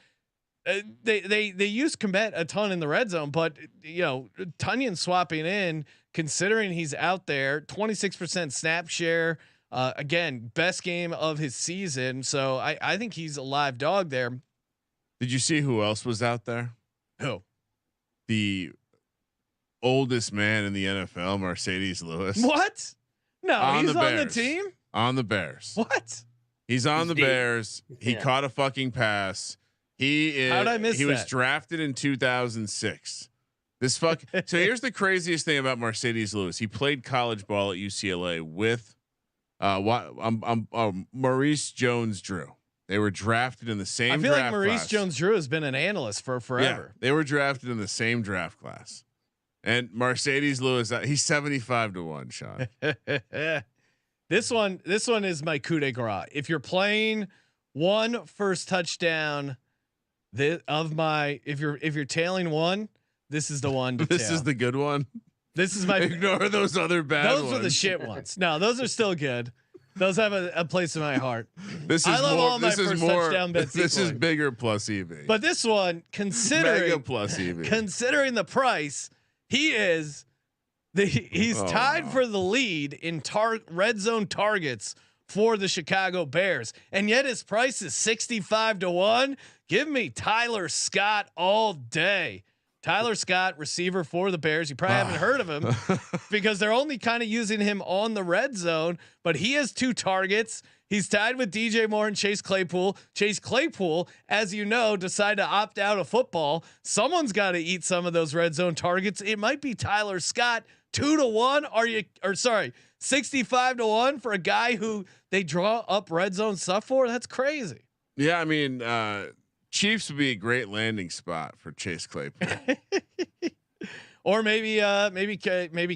They use Komet a ton in the red zone, but Tonyan swapping in, considering he's out there, 26% snap share. Again, best game of his season. So I think he's a live dog there. Did you see who else was out there? Who? The oldest man in the NFL, Mercedes Lewis. What? No, he's on the team. On the Bears. What? He's on the Bears. He caught a fucking pass. How'd I miss that? He was drafted in 2006. So here's the craziest thing about Mercedes Lewis. He played college ball at UCLA with Maurice Jones-Drew. They were drafted in the same. I feel draft like Maurice class. Jones-Drew has been an analyst for forever. Yeah, they were drafted in the same draft class. And Mercedes Lewis, he's 75 to 1, Sean. This one is my coup de grace. If you're playing one first touchdown if you're tailing one, this is the one to This tail. is the good one. This is my Ignore those other bad ones. Those are the shit ones. No, those are still good. Those have a place in my heart. I love all my first touchdown bets. This is bigger plus EV. But this one, Mega plus EV. considering the price, he's tied for the lead in red zone targets for the Chicago Bears, and yet his price is 65 to 1. Give me Tyler Scott all day. Tyler Scott, receiver for the Bears. You probably haven't heard of him because they're only kind of using him on the red zone, but he has 2 targets. He's tied with DJ Moore and Chase Claypool. Chase Claypool, as you know, decided to opt out of football. Someone's got to eat some of those red zone targets. It might be Tyler Scott. 2 to 1. 65 to 1 for a guy who they draw up red zone stuff for. That's crazy. Yeah. I mean, Chiefs would be a great landing spot for Chase Claypool. Or maybe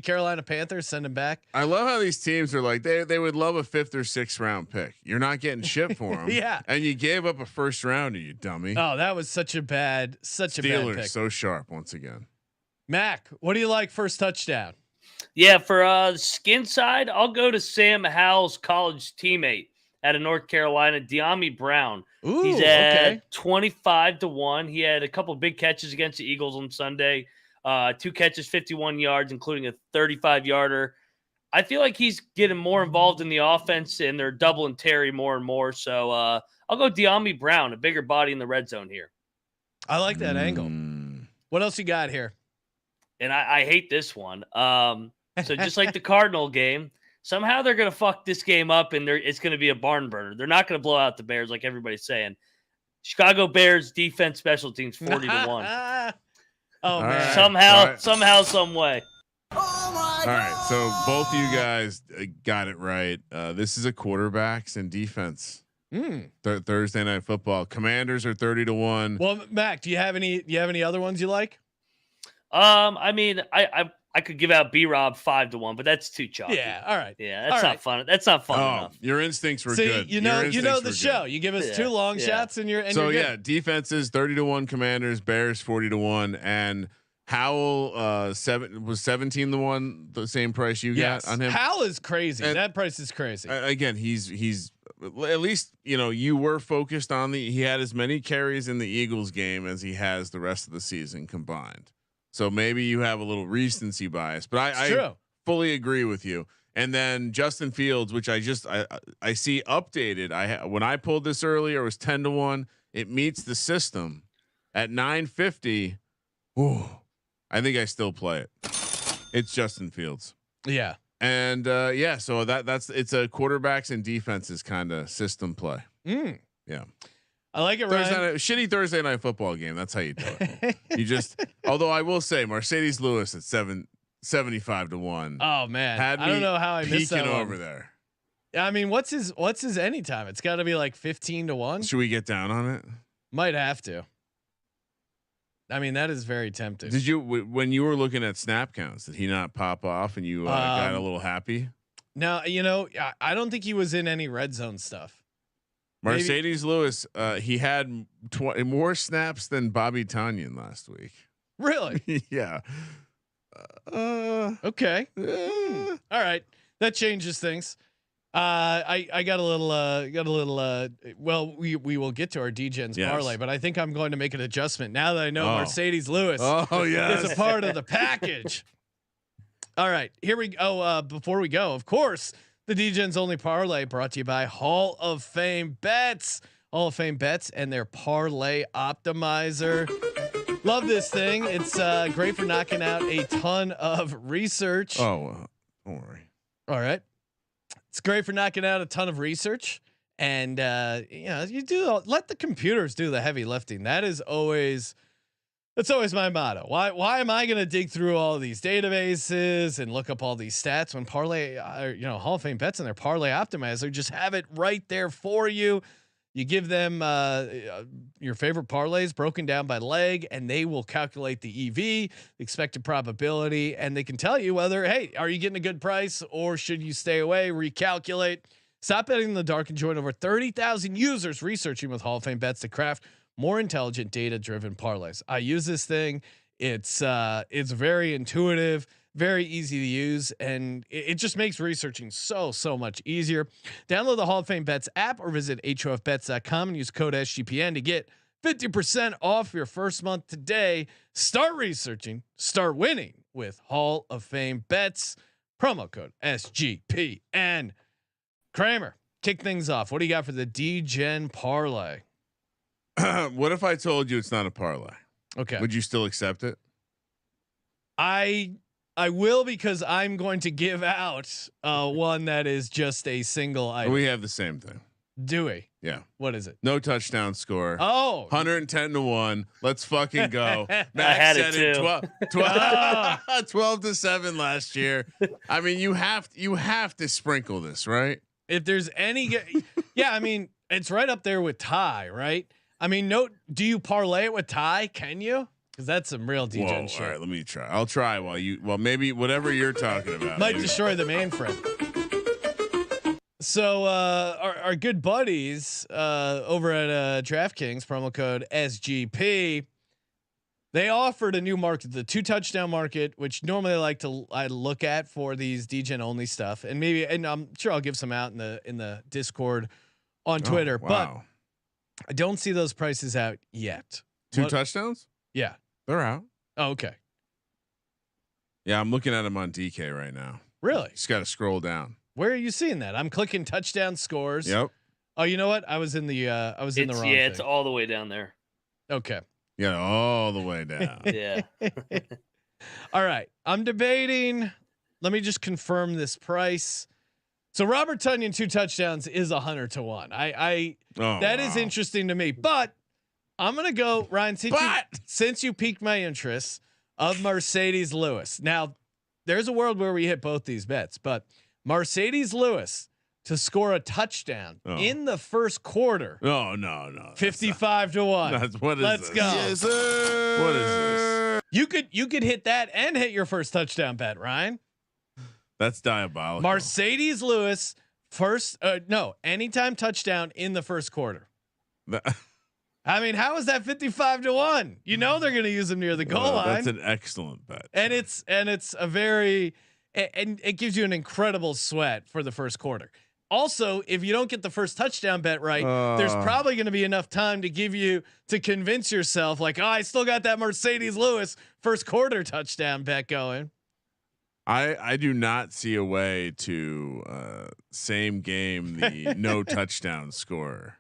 Carolina Panthers send him back. I love how these teams are like they would love a 5th or 6th round pick. You're not getting shit for them. Yeah, and you gave up a 1st rounder, you dummy. Oh, that was such a bad Steelers pick. so sharp once again. Mac, what do you like first touchdown? Yeah, for the skin side, I'll go to Sam Howell's college teammate out of North Carolina, De'Ami Brown. Ooh, he's at 25-1. He had a couple of big catches against the Eagles on Sunday. 2 catches, 51 yards, including a 35-yarder. I feel like he's getting more involved in the offense, and they're doubling Terry more and more. So I'll go De'Ami Brown, a bigger body in the red zone here. I like that angle. What else you got here? And I hate this one. So just like the Cardinal game, somehow they're going to fuck this game up, and it's going to be a barn burner. They're not going to blow out the Bears like everybody's saying. Chicago Bears defense special teams 40-1. Oh man! Right. Somehow, some way. All right, so both of you guys got it right. This is a quarterbacks and defense. Thursday night football. Commanders are 30-1. Well, Mac, do you have any other ones you like? I mean, I could give out B-Rob 5-1, but that's too chalky. Yeah, all right. Yeah, that's not fun. That's not fun enough. Your instincts were See, good. you know the show. You give us 2 long shots, and you're so you're yeah. Defenses 30-1. Commanders, Bears 40-1, and Howell was 17-1. The same price you got on him. Howell is crazy. And that price is crazy. Again, he's at least you were focused on he had as many carries in the Eagles game as he has the rest of the season combined. So maybe you have a little recency bias, but I fully agree with you. And then Justin Fields, which I see updated. When I pulled this earlier, it was 10-1. It meets the system at 950. Ooh, I think I still play it. It's Justin Fields. Yeah. And so it's a quarterbacks and defenses kind of system play. Yeah. I like it. Ryan. Shitty Thursday night football game. That's how you do it. You just, although I will say Mercedes Lewis at 75-1. Oh man. I don't know how I missed that one. over there. I mean, what's his anytime? It's got to be like 15-1. Should we get down on it? Might have to. I mean, that is very tempting. Did you, when you were looking at snap counts, did he not pop off and you got a little happy? No, I don't think he was in any red zone stuff. Mercedes Lewis, he had more snaps than Bobby Tonyan last week. Really? Yeah. Okay. All right. That changes things. I got a little. Well, we will get to our Degen's parlay, but I think I'm going to make an adjustment now that I know Mercedes Lewis. Is a part of the package. All right, here we go. Before we go, of course, the Degen's only parlay brought to you by Hall of Fame Bets. Hall of Fame Bets and their parlay optimizer. Love this thing. It's great for knocking out a ton of research. Oh, don't worry. All right. It's great for knocking out a ton of research, and let the computers do the heavy lifting. That's always my motto. Why am I going to dig through all these databases and look up all these stats when parlay, Hall of Fame Bets and their parlay optimizer just have it right there for you. You give them your favorite parlays broken down by leg, and they will calculate the EV, expected probability, and they can tell you whether, hey, are you getting a good price or should you stay away, recalculate. Stop betting in the dark and join over 30,000 users researching with Hall of Fame Bets to craft more intelligent, data-driven parlays. I use this thing. It's very intuitive, very easy to use, and it just makes researching so much easier. Download the Hall of Fame Bets app or visit hofbets.com and use code SGPN to get 50% off your first month today. Start researching, start winning with Hall of Fame Bets. Promo code SGPN. Kramer, kick things off. What do you got for the Degen parlay? What if I told you it's not a parlay? Okay. Would you still accept it? I will, because I'm going to give out one that is just a single item. We have the same thing. Do we? Yeah. What is it? No touchdown score. Oh, 110-1. Let's fucking go. I had it too. 12-7 last year. I mean, you have to sprinkle this, right? If there's any, yeah, I mean, it's right up there with tie, right? I mean, do you parlay it with tie? Can you? because that's some real Degen shit. All right, let me try. I'll try while maybe whatever you're talking about Might maybe. destroy the mainframe. So our good buddies over at DraftKings, promo code SGP, they offered a new market, the 2 touchdown market, which normally I look at for these Degen only stuff, and I'm sure I'll give some out in the Discord on Twitter, but I don't see those prices out yet. 2 touchdowns? Yeah, they're out. Oh, okay. Yeah, I'm looking at them on DK right now. Really? Just got to scroll down. Where are you seeing that? I'm clicking touchdown scores. Yep. Oh, you know what? I was in the wrong. Yeah, thing. it's all the way down there. Okay. Yeah, all the way down. Yeah. All right. I'm debating. Let me just confirm this price. So Robert Tonyan 2 touchdowns is 100 to 1. That is interesting to me, but I'm gonna go Ryan. Since you piqued my interest of Mercedes Lewis. Now, there's a world where we hit both these bets, but Mercedes Lewis to score a touchdown in the first quarter. No. 55 to 1. Let's go. Yes, sir. What is this? You could hit that and hit your first touchdown bet, Ryan. That's diabolical. Mercedes Lewis anytime touchdown in the first quarter. I mean, how is that 55 to 1? You know they're going to use him near the goal line. That's an excellent bet. And it's a very and it gives you an incredible sweat for the first quarter. Also, if you don't get the first touchdown bet right, there's probably going to be enough time to convince yourself like, I still got that Mercedes Lewis first quarter touchdown bet going. I do not see a way to same game the no touchdown score.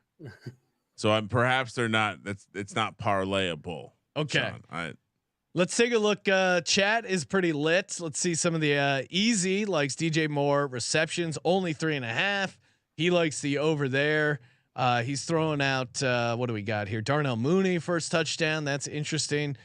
So perhaps they're not. It's not parlayable. Okay. Sean. Let's take a look. Chat is pretty lit. Let's see some of the easy likes DJ Moore receptions, only 3.5. He likes the over there. He's throwing out, what do we got here? Darnell Mooney first touchdown. That's interesting.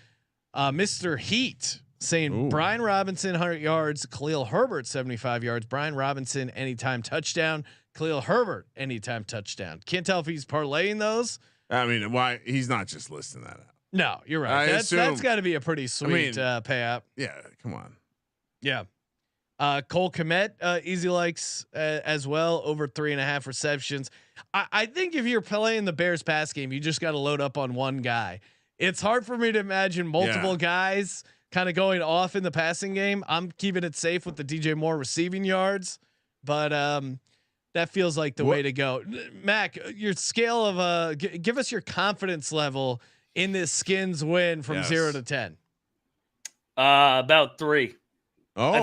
Mr. Heat saying Brian Robinson 100 yards, Khalil Herbert 75 yards. Brian Robinson anytime touchdown, Khalil Herbert anytime touchdown. Can't tell if he's parlaying those. I mean, why he's not just listing that out. No, you're right. That's got to be a pretty sweet payout. Yeah, come on. Yeah. Cole Kmet, easy likes as well, over 3.5 receptions. I think if you're playing the Bears pass game, you just got to load up on one guy. It's hard for me to imagine multiple guys kind of going off in the passing game. I'm keeping it safe with the DJ Moore receiving yards, but that feels like the way to go. Mac, your scale of give us your confidence level in this Skins win from 0 to 10. About 3. Oh,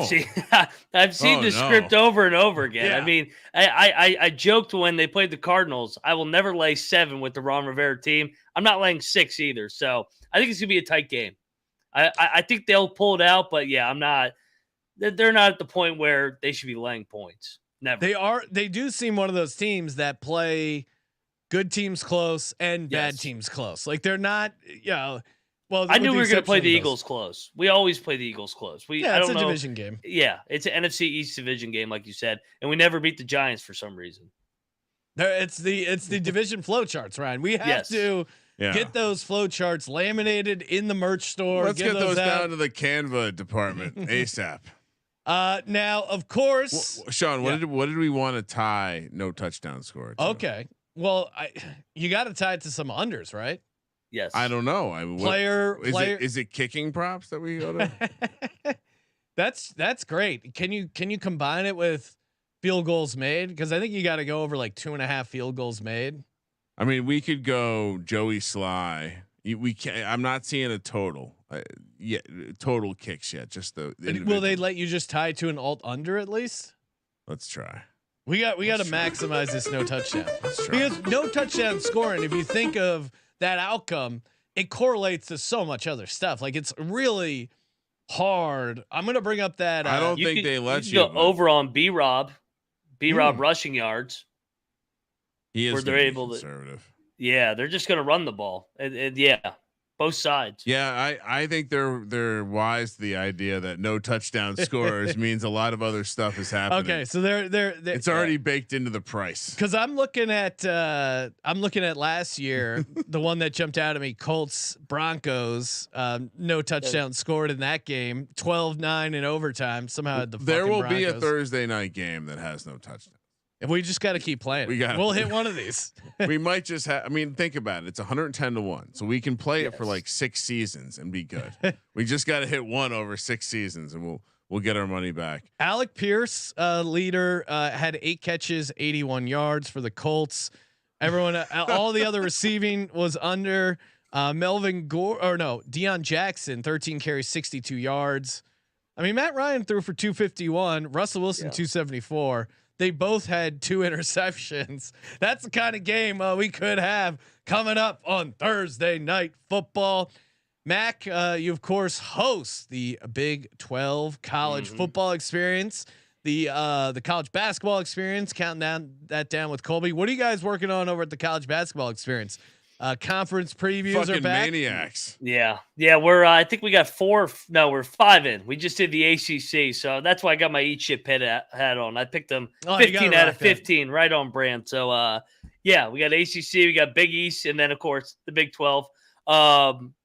I've seen the script over and over again. Yeah. I mean, I joked when they played the Cardinals, I will never lay 7 with the Ron Rivera team. I'm not laying 6 either. So I think it's gonna be a tight game. I think they'll pull it out, but yeah, I'm not. They're not at the point where they should be laying points. Never. They do seem one of those teams that play good teams close and bad teams close. Like they're not, well, I knew we were going to play the Eagles close. We always play the Eagles close. It's a division game. Yeah, it's an NFC East division game, like you said, and we never beat the Giants for some reason. It's the division flow charts, Ryan. We have to get those flow charts laminated in the merch store. Let's get those down to the Canva department ASAP. Now, of course, Sean, what did we want to tie no touchdown score to? Okay. Well, you got to tie it to some unders, right? Yes. I don't know. Is it kicking props that we go to? That's great. Can you combine it with field goals made? Because I think you got to go over like 2.5 field goals made. I mean, we could go Joey Sly. We can't. I'm not seeing a total. Total kicks yet. Just the will they let you just tie to an alt under at least? Let's try. We got to maximize this no touchdown because no touchdown scoring. If you think of that outcome, it correlates to so much other stuff. Like it's really hard. I'm going to bring up that. I don't think they let you go over on B-Rob rushing yards. He is where they're able conservative. Yeah, they're just going to run the ball. And yeah. both sides. Yeah, I think they're wise to the idea that no touchdown scorers means a lot of other stuff is happening. Okay, so they're it's already baked into the price. Because I'm looking at last year, the one that jumped out at me, Colts Broncos, no touchdown scored in that game, 12-9 in overtime. Somehow there will Broncos. be a Thursday night game that has no touchdown. If we just got to keep playing, we'll hit one of these. We might just have. I mean, think about it. It's 110-1, so we can play it for like 6 seasons and be good. We just got to hit one over 6 seasons, and we'll get our money back. Alec Pierce, leader, had 8 catches, 81 yards for the Colts. Everyone, all the other receiving was under. Melvin Gore, or no, Deion Jackson, 13 carries, 62 yards. I mean, Matt Ryan threw for 251. Russell Wilson 274. They both had 2 interceptions. That's the kind of game we could have coming up on Thursday Night Football. Mac, you of course host the Big 12 college football experience, the college basketball experience. Counting down with Colby. What are you guys working on over at the college basketball experience? Conference previews Fucking are back. maniacs. Yeah. We're I think we got 4. No, we're 5 in. We just did the ACC, so that's why I got my Eat Shit hat on. I picked them 15 out of 15, right on brand. So yeah, we got ACC, we got Big East, and then of course the Big 12.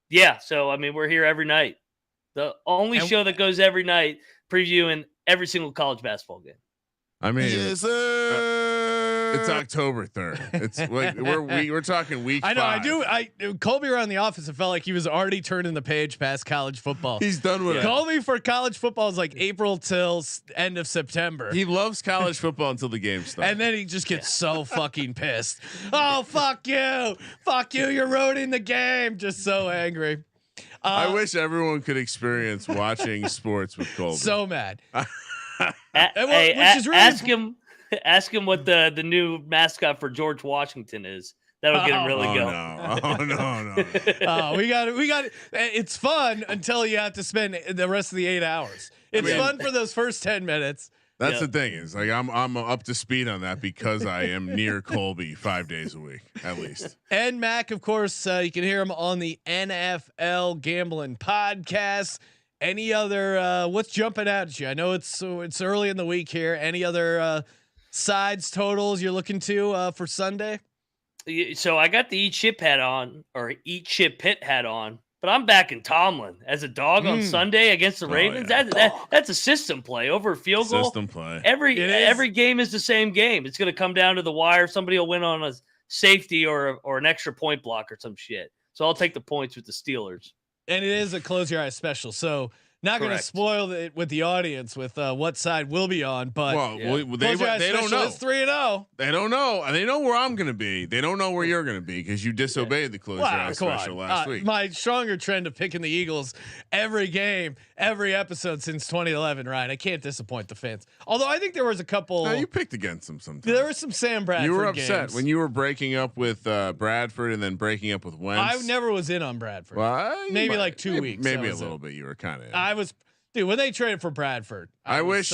Yeah, so I mean we're here every night. The only show that goes every night previewing every single college basketball game. I mean, yes, it's October 3rd. It's like we're talking week 5. I know. I do. Colby around the office, it felt like he was already turning the page past college football. He's done with it. Colby for college football is like April till end of September. He loves college football until the game starts, and then he just gets so fucking pissed. Oh fuck you! Fuck you! You're ruining the game. Just so angry. I wish everyone could experience watching sports with Colby. So mad. Ask him what the new mascot for George Washington is. That'll get him really going. No. We got it. It's fun until you have to spend the rest of the 8 hours. It's fun for those first 10 minutes. That's the thing is like I'm up to speed on that because I am near Colby 5 days a week at least. And Mac, of course, you can hear him on the NFL Gambling Podcast. Any other what's jumping out at you? I know it's early in the week here. Any other sides totals you're looking to for Sunday? So I got the Eat Shit hat on, or Eat Shit Pit hat on, but I'm backing Tomlin as a dog on Sunday against the Ravens. Yeah. That's a system play over a field goal. System play. Every game is the same game. It's going to come down to the wire. Somebody will win on a safety or an extra point block or some shit. So I'll take the points with the Steelers. And it is a close your eyes special. So not going to spoil it with the audience with what side we'll be on, but they don't know. It's 3-0. They don't know. They know where I'm going to be. They don't know where you're going to be because you disobeyed the close your eyes special last week. My stronger trend of picking the Eagles every game, every episode since 2011. Ryan, I can't disappoint the fans. Although I think there was a couple. No, you picked against them sometimes. There was some Sam Bradford. You were upset games. when you were breaking up with Bradford and then breaking up with Wentz. I never was in on Bradford. Well, maybe like 2 weeks. Maybe a little bit. You were kind of. I was. Dude, when they traded for Bradford, I wish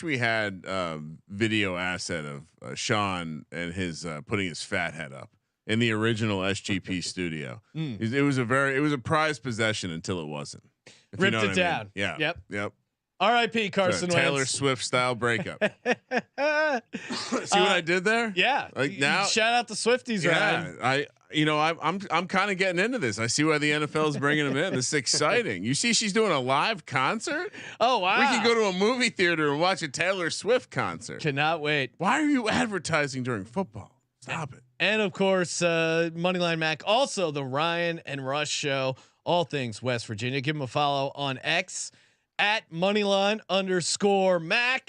we had video asset of Sean and his putting his fat head up in the original SGP studio. It was a prized possession until it wasn't. Ripped it down. I mean. Yeah. Yep. R.I.P. Carson Wentz. Taylor Swift style breakup. See what I did there? Yeah. Like now, shout out the Swifties, Ryan. I'm kind of getting into this. I see why the NFL is bringing him in. This is exciting. You see, she's doing a live concert. Oh wow! We can go to a movie theater and watch a Taylor Swift concert. Cannot wait. Why are you advertising during football? Stop it. And of course, MoneylineMac, also the Ryan and Rush Show. All things West Virginia. Give him a follow on X at Moneyline_Mac.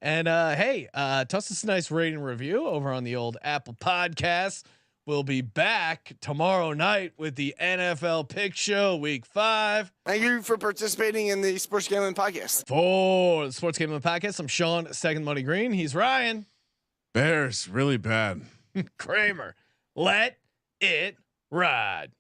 And hey, toss us a nice rating review over on the old Apple Podcasts. We'll be back tomorrow night with the NFL Pick Show, Week 5. Thank you for participating in the Sports Gambling Podcast. For the Sports Gambling Podcast, I'm Sean Second Money Green. He's Ryan. Bears really bad. Kramer. Let it ride.